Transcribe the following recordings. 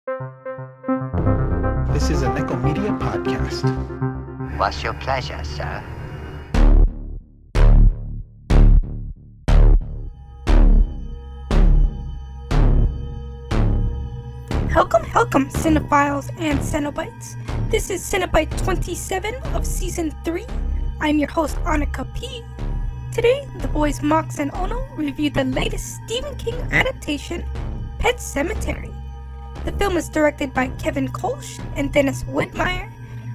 This is a Nekko Media podcast. What's your pleasure, sir? Welcome, cinephiles and Cenobites. This is Cinebite27 of Season 3. I'm your host, Annika P. Today, the boys Mox and Ono review the latest Stephen King adaptation, Pet Sematary. The film is directed by Kevin Kölsch and Dennis Widmyer.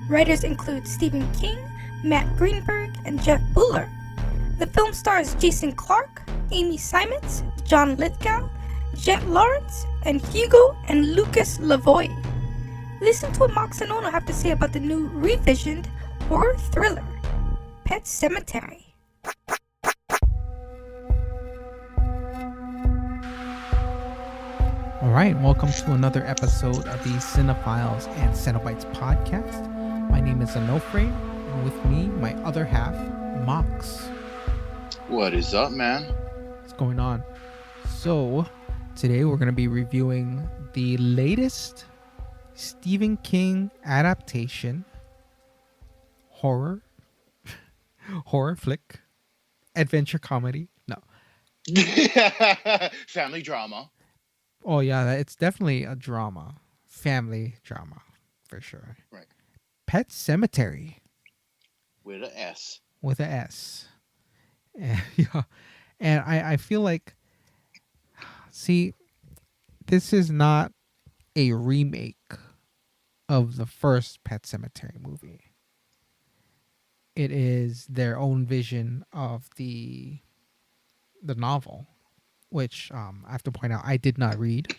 Writers include Stephen King, Matt Greenberg, and Jeff Buhler. The film stars Jason Clarke, Amy Seimetz, John Lithgow, Jete Laurence, and Hugo and Lucas Lavoie. Listen to what Mox and Ono have to say about the new revisioned horror thriller, Pet Sematary. All right, welcome to another episode of the Cinephiles and Cenobites podcast. My name is Onofre, and with me, my other half, Mox. What is up, man? What's going on? So, today we're going to be reviewing the latest Stephen King adaptation, horror flick, adventure comedy. No. Family drama. Oh yeah, it's definitely a drama. Family drama, for sure. Right. Pet Sematary. With an S. With an S. And, yeah. And I feel like, see, this is not a remake of the first Pet Sematary movie. It is their own vision of the novel, which I have to point out I did not read.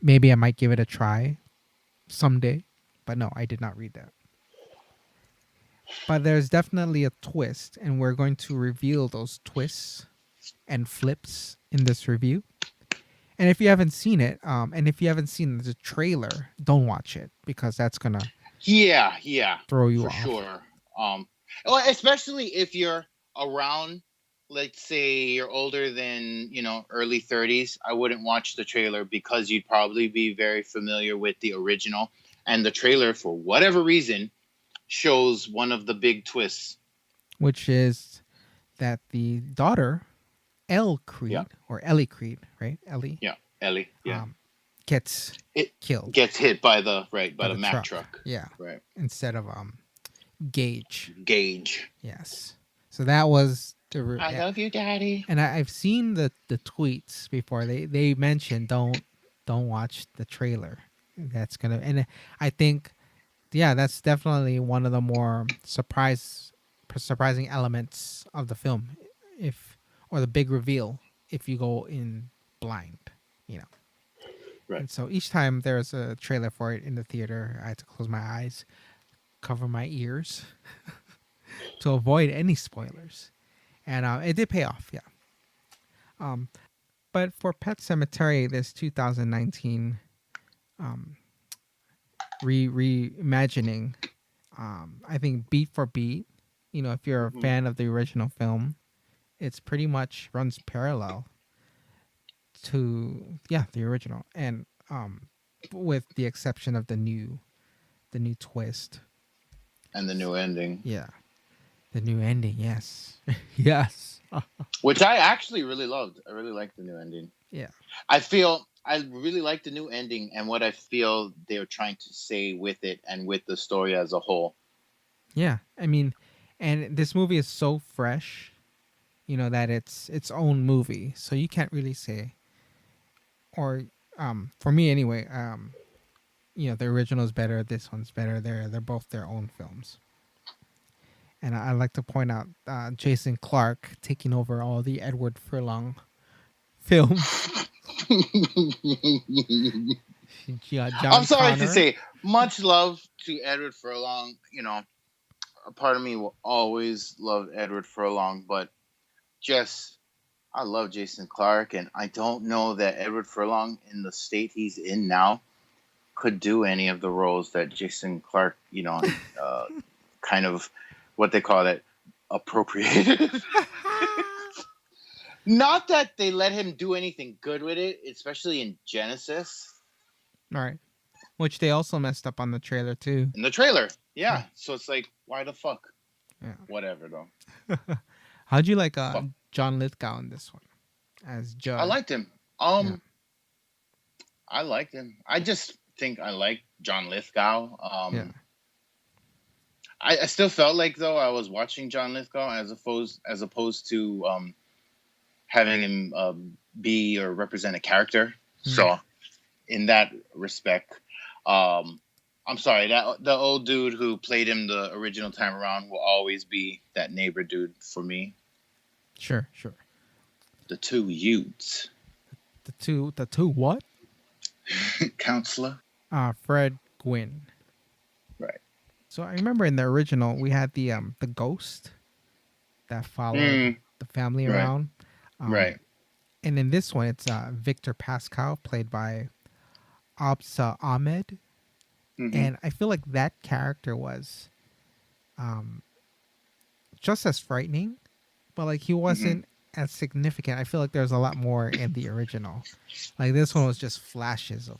Maybe I might give it a try someday, but no, I did not read that. But there's definitely a twist, and we're going to reveal those twists and flips in this review. And if you haven't seen it, and if you haven't seen the trailer, don't watch it, because that's gonna throw you for off. Sure. Well, especially if you're around, let's say you're older than, early 30s, I wouldn't watch the trailer because you'd probably be very familiar with the original. And the trailer, for whatever reason, shows one of the big twists. Which is that the daughter, Elle Creed, or Ellie Creed, right? Ellie? Yeah, Ellie, yeah. Gets killed. Gets hit by the Mack truck. Yeah. Right. Instead of Gage. Yes. So that was the I love you, Daddy. And I've seen the tweets before. They mentioned don't watch the trailer. That's gonna, and I think, yeah, that's definitely one of the more surprising elements of the film, or the big reveal if you go in blind, Right. And so each time there's a trailer for it in the theater, I had to close my eyes, cover my ears, to avoid any spoilers. And it did pay off, yeah. But for Pet Sematary, this 2019 reimagining, I think beat for beat, if you're a fan of the original film, it's pretty much runs parallel to the original, and with the exception of the new twist and the new ending. Yeah. The new ending, yes. Yes. Which I actually really loved. I really liked the new ending. Yeah. I really like the new ending and what I feel they're trying to say with it and with the story as a whole. Yeah. I mean, and this movie is so fresh, that it's its own movie. So you can't really say, or for me anyway, the original is better, this one's better. They're both their own films. And I'd like to point out Jason Clarke taking over all the Edward Furlong films. I'm sorry to say, much love to Edward Furlong. A part of me will always love Edward Furlong, but I love Jason Clarke, and I don't know that Edward Furlong, in the state he's in now, could do any of the roles that Jason Clarke, kind of, what they call it, appropriated. Not that they let him do anything good with it, especially in Genesis. All right. Which they also messed up on the trailer too. In the trailer, yeah. So it's like, why the fuck? Yeah. Whatever though. How'd you like Fuck. John Lithgow in this one as Judd? I liked him. Yeah. I liked him. I just think I like John Lithgow. Yeah. I still felt like though I was watching John Lithgow as opposed to having him be or represent a character. So in that respect, I'm sorry that the old dude who played him the original time around will always be that neighbor dude for me. Sure. The two youths. The two what? Counselor. Fred Gwynn. Right. So I remember in the original we had the ghost that followed the family around. Right. And in this one it's Victor Pascal played by Absa Ahmed. And I feel like that character was just as frightening, but like he wasn't as significant. I feel like there's a lot more in the original. Like this one was just flashes,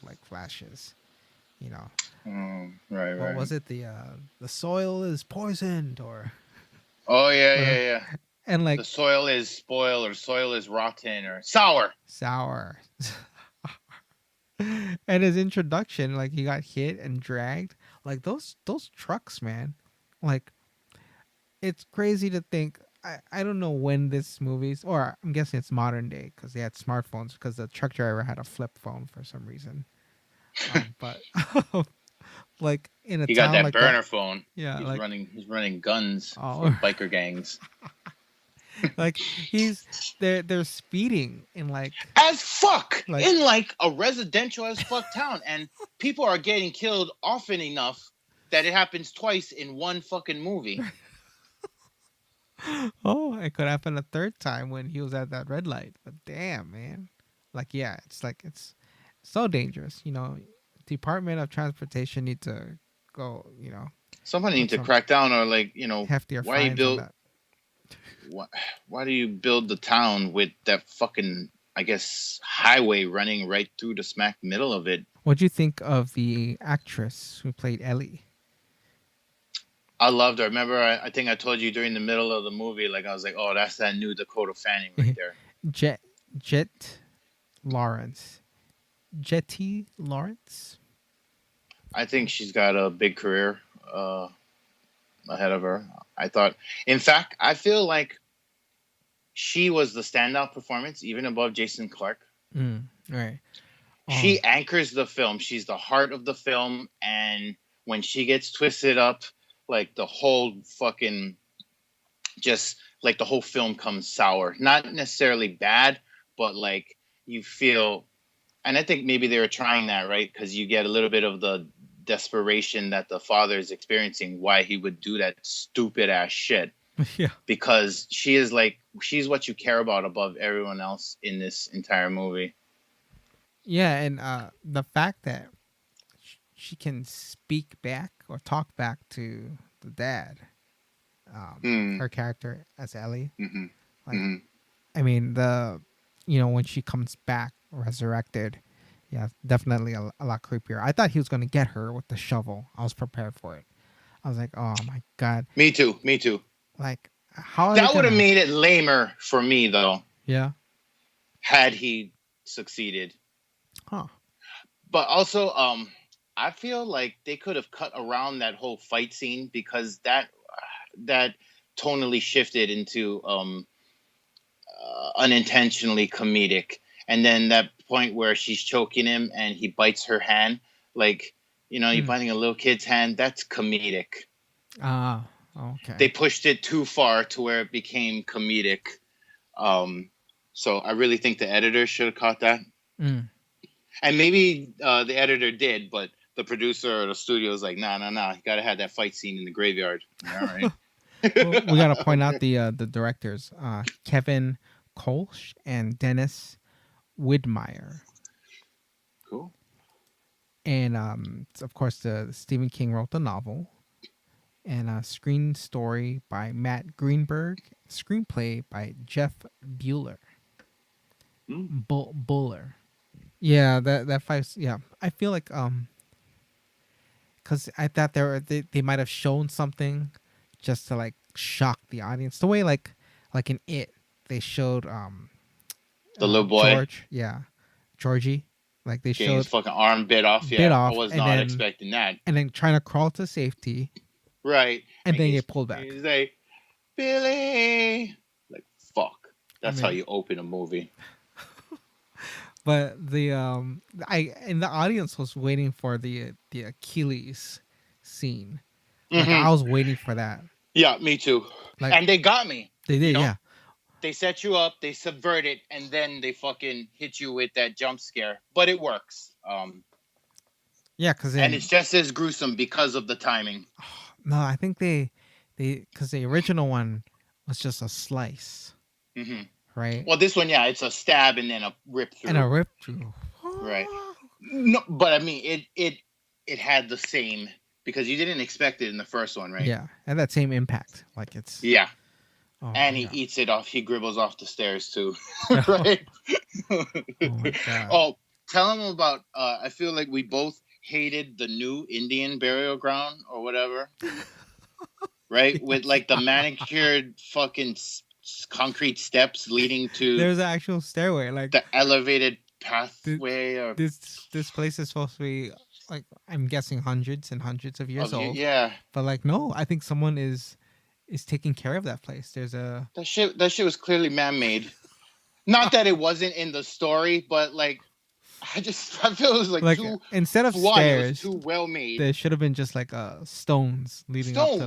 you know. Right. What was it? The soil is poisoned, or oh yeah. And like the soil is spoiled, or soil is rotten, or sour. And his introduction, like he got hit and dragged, like those trucks, man. Like it's crazy to think. I don't know when this movie's, or I'm guessing it's modern day because they had smartphones, because the truck driver had a flip phone for some reason. But like in a he town got that like burner that, phone. Yeah, he's running guns for biker gangs. Like they're speeding in like as fuck in like a residential as fuck town, and people are getting killed often enough that it happens twice in one fucking movie. Oh, it could happen a third time when he was at that red light. But damn, man. Like, yeah, it's so dangerous. You know, Department of Transportation need to go, you know. Somebody need to crack down, or like, you know, heftier fines on that. Why do you build the town with that fucking, I guess, highway running right through the smack middle of it? What'd you think of the actress who played Ellie? I loved her. Remember, I think I told you during the middle of the movie, like I was like, oh, that's that new Dakota Fanning right there. Jete Laurence. Jete Laurence? I think she's got a big career ahead of her. In fact, I feel like she was the standout performance, even above Jason Clarke. Right. She anchors the film. She's the heart of the film. And when she gets twisted up, like the whole fucking, just like the whole film comes sour. Not necessarily bad, but like you feel, and I think maybe they were trying that, right? Because you get a little bit of the desperation that the father is experiencing, why he would do that stupid ass shit. Yeah. Because she's what you care about above everyone else in this entire movie. Yeah, and the fact that she can speak back or talk back to the dad, her character as Ellie. I mean, when she comes back resurrected, yeah, definitely a lot creepier. I thought he was going to get her with the shovel. I was prepared for it. I was like, oh my God. Me too. Like, how that would have made it lamer for me, though. Yeah. Had he succeeded. Huh. But also, I feel like they could have cut around that whole fight scene, because that tonally shifted into unintentionally comedic. And then that point where she's choking him and he bites her hand, like, you're biting a little kid's hand, that's comedic. Okay. They pushed it too far to where it became comedic. So I really think the editor should have caught that. And maybe the editor did, but the producer or the studio was like, nah, you gotta have that fight scene in the graveyard. All right. Well, we gotta point out the directors, Kevin Kölsch and Dennis Widmyer. Cool. And of course, Stephen King wrote the novel, and a screen story by Matt Greenberg, screenplay by Jeff Bueller. Buller. Yeah, that fight. Yeah, I feel like because I thought they might have shown something just to like shock the audience. The way like in It, they showed The little boy George, yeah, Georgie, like they getting his showed fucking arm bit off. bit Yeah, I off was not expecting that. and then trying to crawl to safety Right. and then get pulled back. He's like, Billy. Like, fuck. I That's how mean, you open a movie. but the the audience was waiting for the Achilles scene. Like I was waiting for that. Yeah, me too. Like, and they got me. They did, yeah. They set you up, they subvert it, and then they fucking hit you with that jump scare. But it works. Yeah, and it's just as gruesome because of the timing. No, I think they because the original one was just a slice, right? Well, this one, yeah, it's a stab and then a rip through. And a rip through. Right. No, but I mean, it had the same, because you didn't expect it in the first one, right? Yeah, and that same impact, like it's. Yeah. Oh, and he eats it off. He dribbles off the stairs too, right? Oh my God. Oh, tell him about. I feel like we both hated the new Indian burial ground or whatever, right? With like the manicured fucking concrete steps leading to. There's an actual stairway, like the elevated pathway. This place is supposed to be like, I'm guessing hundreds and hundreds of years old. Yeah, but like no, I think someone is taking care of that place. There's a that shit was clearly man-made. Not that it wasn't in the story, but like I feel it was like too, instead of one, stairs, too well made. There should have been just like stones leading up to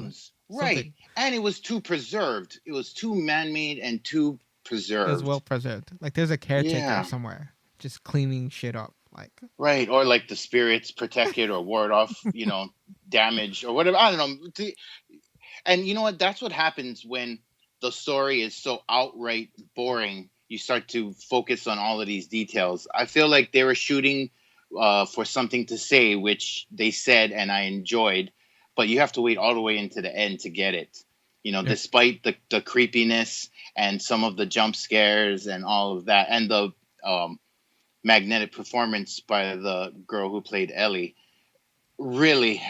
right? something. And it was too preserved. It was too man-made and too preserved. It was well preserved. Like there's a caretaker somewhere just cleaning shit up, like right, or like the spirits protect it or ward off, damage or whatever. I don't know. And you know what? That's what happens when the story is so outright boring. You start to focus on all of these details. I feel like they were shooting for something to say, which they said, and I enjoyed. But you have to wait all the way into the end to get it. Despite the creepiness and some of the jump scares and all of that, and the magnetic performance by the girl who played Ellie, really,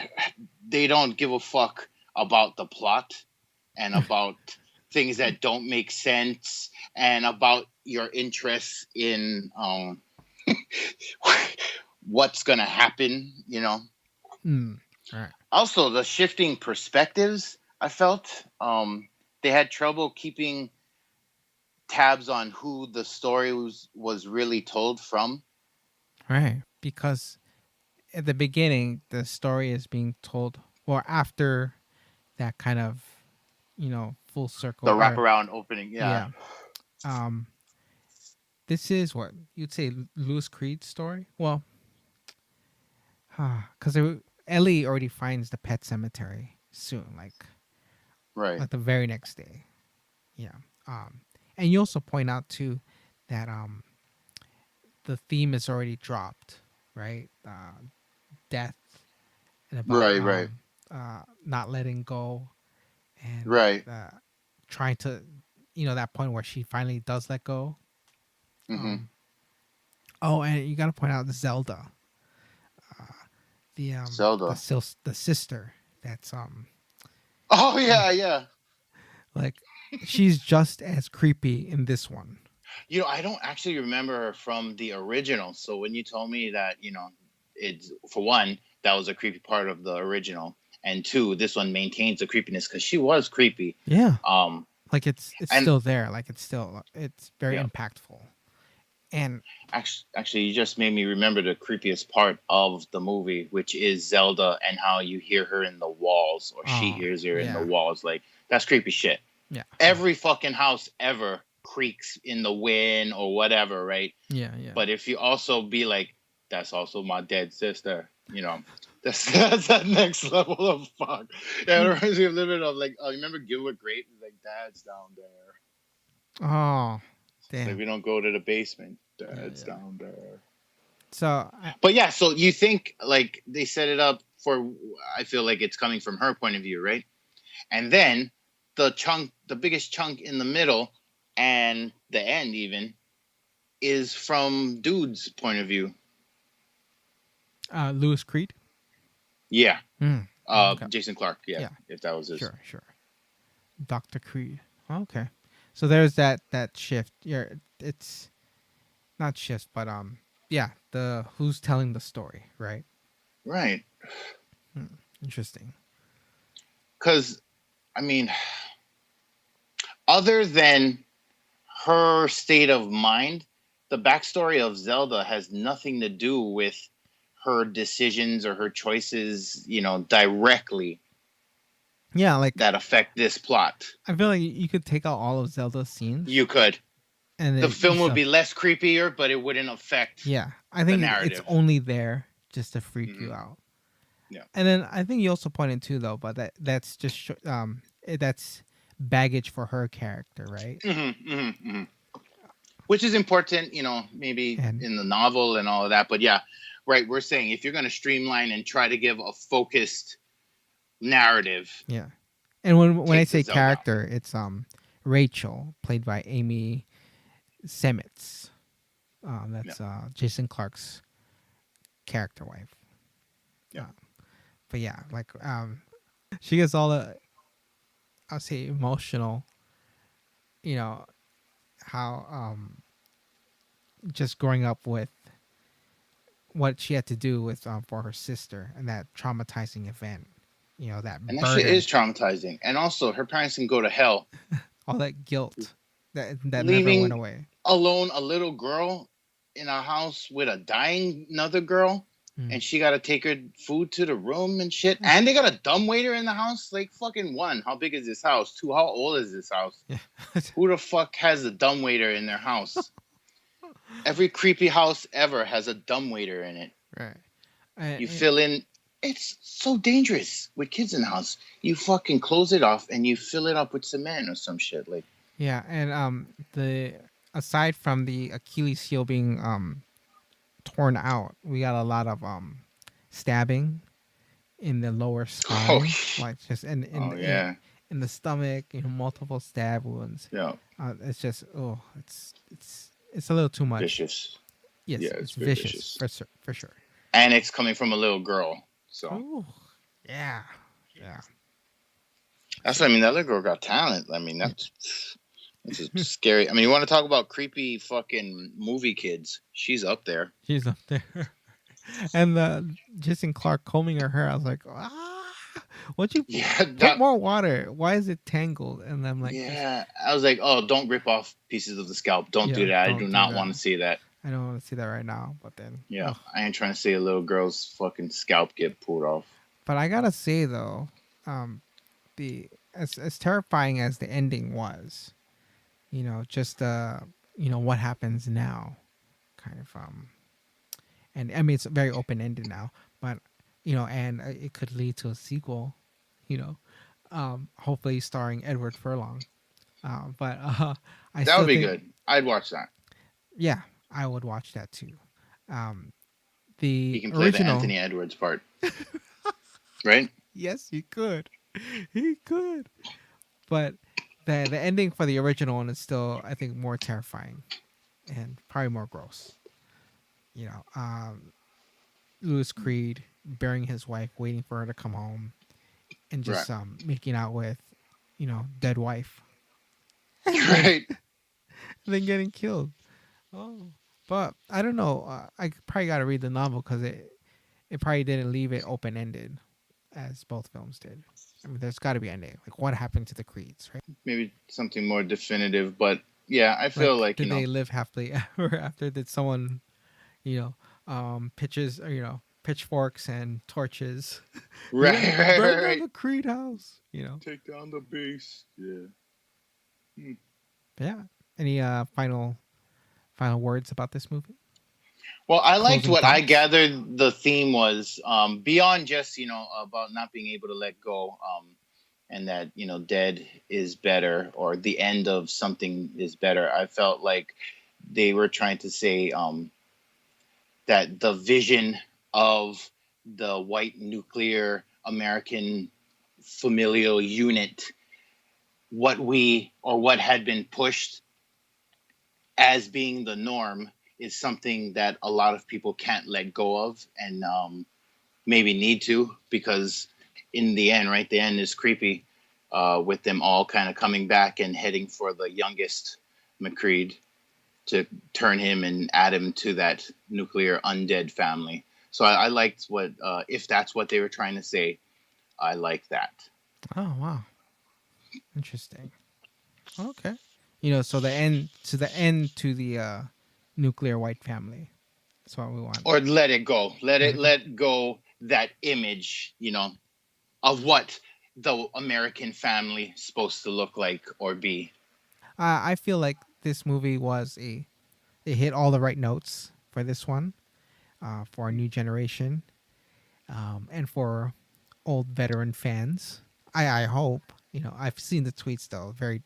they don't give a fuck about the plot and about things that don't make sense and about your interest in what's gonna happen, Right. Also, the shifting perspectives, I felt they had trouble keeping tabs on who the story was really told from. Right, because at the beginning the story is being told, or after that kind of, full circle. The wraparound opening, yeah. This is what you'd say Louis Creed's story. Well, because Ellie already finds the pet cemetery soon, like the very next day. Yeah. And you also point out too that the theme is already dropped, right? Death and about not letting go, and trying to, that point where she finally does let go. Oh, and you got to point out Zelda. Zelda, the sister. That's Oh yeah. Like she's just as creepy in this one. I don't actually remember her from the original. So when you told me that, it's, for one, that was a creepy part of the original, and two, this one maintains the creepiness because she was creepy. Yeah. Like it's still there. Like it's very impactful. And actually, you just made me remember the creepiest part of the movie, which is Zelda and how you hear her in the walls, or she hears her in the walls. Like, that's creepy shit. Yeah. Every fucking house ever creaks in the wind or whatever, right? Yeah. But if you also be like, that's also my dead sister, that's that next level of fuck. Yeah, it reminds me a little bit of like, you remember Gilbert Grape? Like, Dad's down there. Oh. Damn. Like, we don't go to the basement. Dad's down there. So, so you think like they set it up for? I feel like it's coming from her point of view, right? And then the biggest chunk in the middle, and the end even, is from Dude's point of view. Louis Creed? Yeah. Okay. Jason Clarke, yeah, if that was his. Sure. Dr. Creed. Okay. So there's that shift. Yeah, it's not shift, but yeah, the who's telling the story, right? Right. Interesting. Because, I mean, other than her state of mind, the backstory of Zelda has nothing to do with her decisions or her choices, directly. Yeah, like that affect this plot. I feel like you could take out all of Zelda's scenes. You could. And the film would be less creepier, but it wouldn't affect I think the narrative. It's only there just to freak you out. Yeah. And then I think you also pointed too, though, but that's just that's baggage for her character, right? Which is important, maybe in the novel and all of that. But yeah, right. We're saying if you're going to streamline and try to give a focused narrative. Yeah. And when I say character, it's Rachel, played by Amy Seimetz. That's Jason Clarke's character wife. Yeah. But yeah, like she gets all the, I'll say, emotional, how just growing up with what she had to do with for her sister and that traumatizing event, that shit is traumatizing. And also her parents can go to hell. All that guilt that leaving never went away. Alone a little girl in a house with a dying another girl, and she got to take her food to the room and shit. And they got a dumbwaiter in the house. Like, fucking one, how big is this house? Two, how old is this house? Yeah. Who the fuck has a dumbwaiter in their house? Every creepy house ever has a dumbwaiter in it. Right. You fill in. It's so dangerous with kids in the house. You fucking close it off and you fill it up with cement or some shit. Like. Yeah, and aside from the Achilles heel being torn out, we got a lot of stabbing in the lower spine, like just in the stomach, multiple stab wounds. Yeah, it's just it's a little too much. Vicious. Yes, yeah, it's vicious. For sure. And it's coming from a little girl, so. Ooh, yeah. That's what I mean. That little girl got talent. I mean, that's just scary. I mean, you want to talk about creepy fucking movie kids? She's up there. And Jason Clarke combing her hair, I was like, what'd you put more water? Why is it tangled? And I'm like, I was like, oh, don't rip off pieces of the scalp. Don't do that. I do not want to see that. I don't want to see that right now. But then, I ain't trying to see a little girl's fucking scalp get pulled off. But I gotta say though, as terrifying as the ending was, just what happens now, kind of and I mean it's very open ended now, but and it could lead to a sequel, hopefully starring Edward Furlong, but that would be good. I'd watch that. Yeah, I would watch that too. He can play the Anthony Edwards part, right? Yes, he could. But the ending for the original one is still, I think, more terrifying and probably more gross. Louis Creed burying his wife, waiting for her to come home, and just making out with, dead wife. Right. And then getting killed. Oh, but I don't know. I probably got to read the novel because it probably didn't leave it open ended, as both films did. I mean, there's got to be an ending. Like, what happened to the Creeds, right? Maybe something more definitive, but yeah, I feel like did they live happily ever after? Did someone, pitchforks and torches, right, burn down the Creed house, take down the beast, yeah. Yeah. Any final words about this movie? Well, I liked what I gathered the theme was, beyond just, about not being able to let go, and that, dead is better, or the end of something is better. I felt like they were trying to say that the vision of the white nuclear American familial unit, what had been pushed as being the norm, is something that a lot of people can't let go of, and maybe need to, because in the end, right, the end is creepy, with them all kind of coming back and heading for the youngest McCreed to turn him and add him to that nuclear undead family. So I liked what, if that's what they were trying to say, I like that. Oh, wow. Interesting. Okay. You know, so the end to the nuclear white family. That's what we want. Or let it go. Let go that image, of what the American family is supposed to look like or be. I feel like this movie it hit all the right notes for this one, for a new generation, and for old veteran fans. I hope. I've seen the tweets though. Very,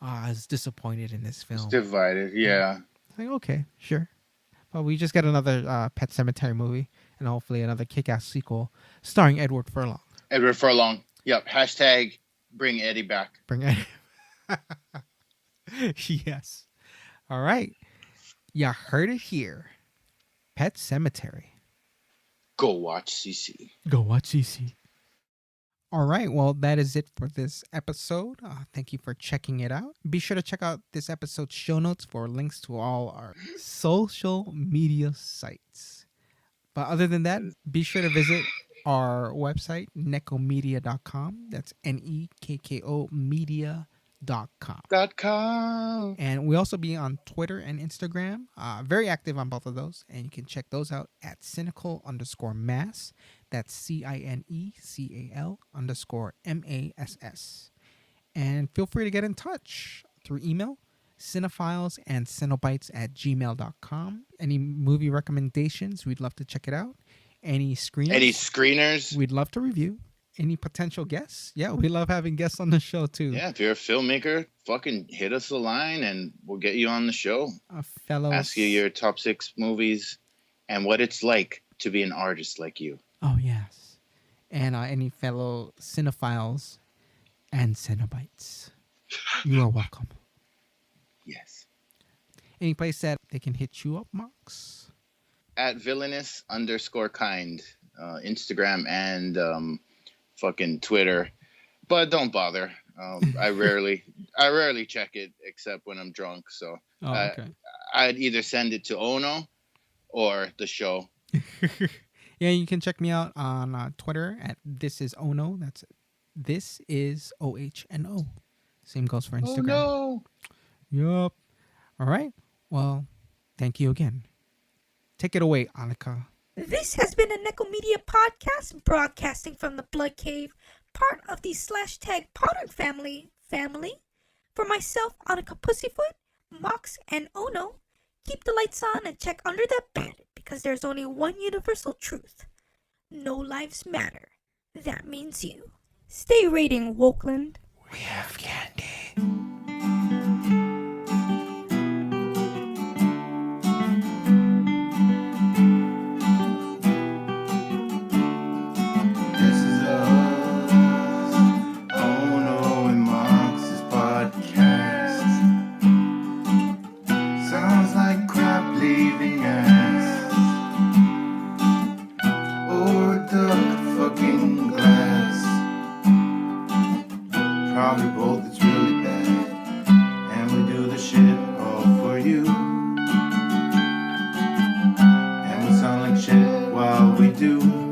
I was disappointed in this film. It's divided, yeah. Like, okay, sure, but we just get another Pet Sematary movie, and hopefully another kick-ass sequel starring Edward Furlong. Edward Furlong. Yep. Hashtag bring Eddie back. Bring Eddie. Yes. All right. You heard it here. Pet Sematary. Go watch CC. Go watch CC. All right. Well, that is it for this episode. Thank you for checking it out. Be sure to check out this episode's show notes for links to all our social media sites. But other than that, be sure to visit our website, nekkomedia.com. That's NEKKO media.com. And we also be on Twitter and Instagram. Very active on both of those. And you can check those out at cynical_mass. That's CINECAL_MASS. And feel free to get in touch through email, cinephilesandscenobites@gmail.com. Any movie recommendations, we'd love to check it out. Any screeners, we'd love to review. Any potential guests? Yeah, we love having guests on the show too. Yeah, if you're a filmmaker, fucking hit us a line and we'll get you on the show. Ask you your top 6 movies and what it's like to be an artist like you. Oh, yes. And any fellow cinephiles and Cenobites, you are welcome. Yes. Any place that they can hit you up, Mox? At villainous_kind, Instagram and fucking Twitter, but don't bother. I rarely check it except when I'm drunk. So okay. I'd either send it to Ono or the show. Yeah, you can check me out on Twitter at This Is Ono. That's This Is OHNO. Same goes for Instagram. Oh no. Yup. All right. Well, thank you again. Take it away, Annika. This has been a Nekko Media podcast broadcasting from the Blood Cave, part of the /tag Potter family. For myself, Annika Pussyfoot, Mox, and Ono, keep the lights on and check under that bed because there's only one universal truth. No lives matter. That means you. Stay rating, Wokeland. We have candy. Probably both, it's really bad. And we do the shit all for you. And we sound like shit while we do.